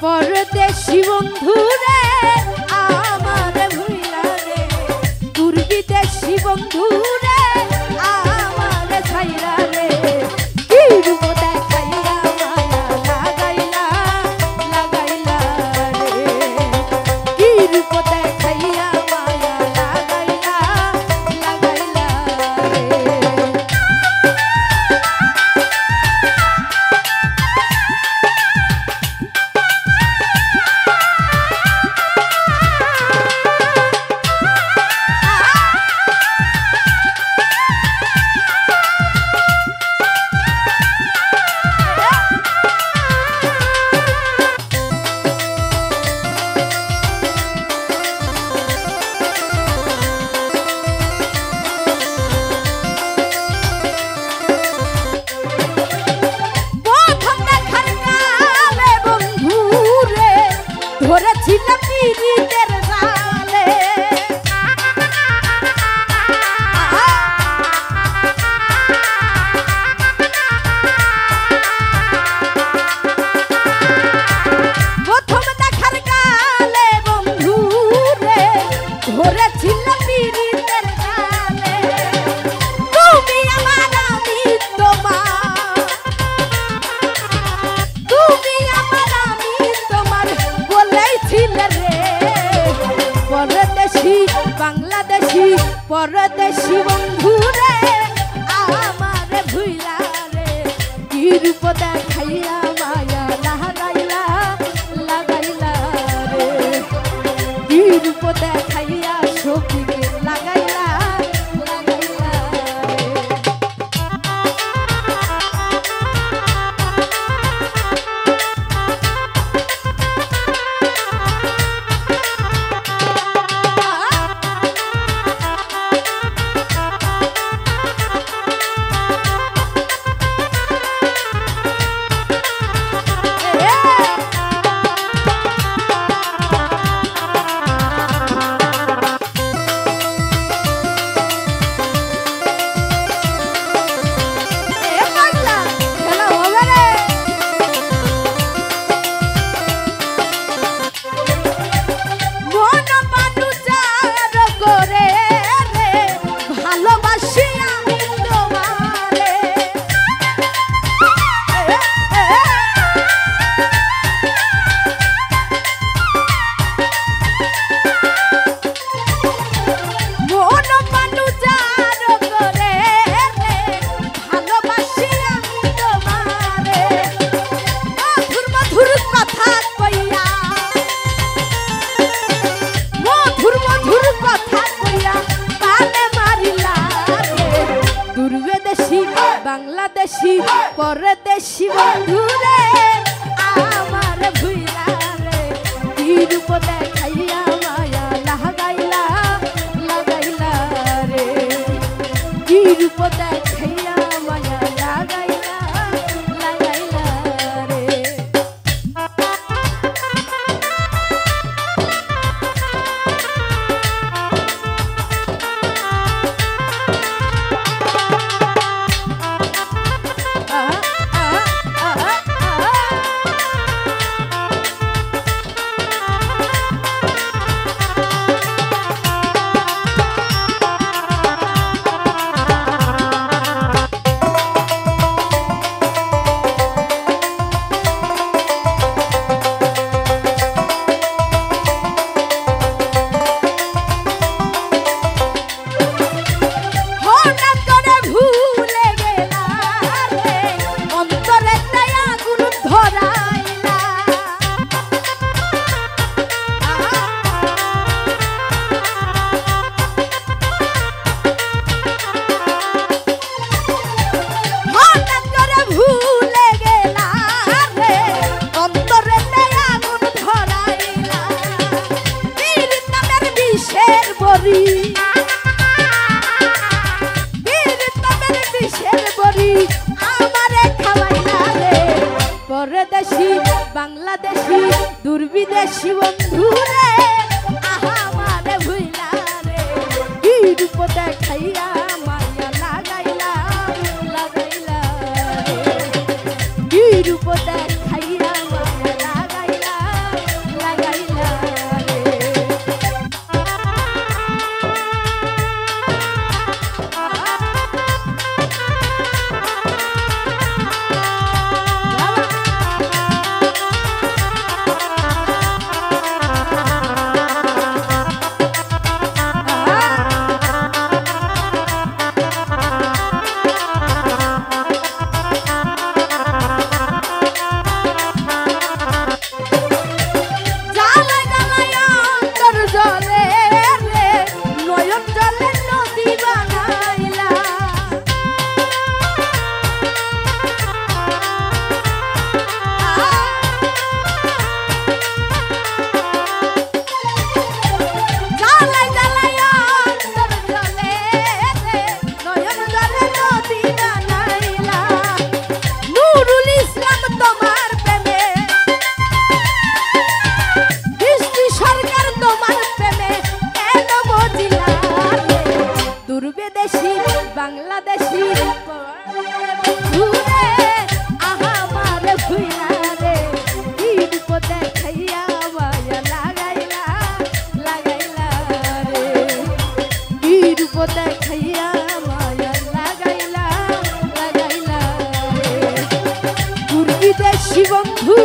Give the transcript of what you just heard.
পরদেশি বন্ধুরে আমার ভুইলা রে, দূর বিদেশি বন্ধুরে আমার ছাইরা রে, কি রূপ দেখাইয়া মায়া লাগাইলা লাগাইলা রে, কি রূপ দেখাইয়া মায়া লাগাইলা লাগাইলা রে। ধরেছিলাম পীড়িতের জালে, প্রথম দেখার কালে বন্ধু রে ধরেছিলাম পীড়িতের জালে, তুমি আমার আমি তোমার, তুমি আমার আমি তোমার বলেছিলে রে। পরদেশি বাংলাদেশি পরদেশি বন্ধু রে আমার ভুইলা রে, কি রূপ দেখাইয়া মায়া লাগাইলা লাগাইলা রে, কি রূপ দেখাইয়া সখীকে লাগাইলা লাগাইলা রে। বাংলাদেশি পরদেশি বন্ধু রে আমার ভুইলা রে, কি রূপ দেখাইয়া মায়া লাগাইলা লাগাইলা রে, কি রূপ দেখাইয়া মায়া লাগাইলা লাগাইলা রে। দুর্বিদেশী বন্ধু রে আমারে ভুইলা রে কি রূপ দেখাইয়া মায়া লাগাইলা লাগাইলা রে কি রূপ দেখাইয়া মায়া লাগাইলা লাগাইলা রে বাংলাদেশী ঘুরে আমার ভুইলা রে কি রূপ দেখাইয়া মায়া লাগাইলা লাগাইলা রে কি রূপ দেখাইয়া মায়া লাগাইলা লাগাইলা রে দুর্বিদেশী বন্ধু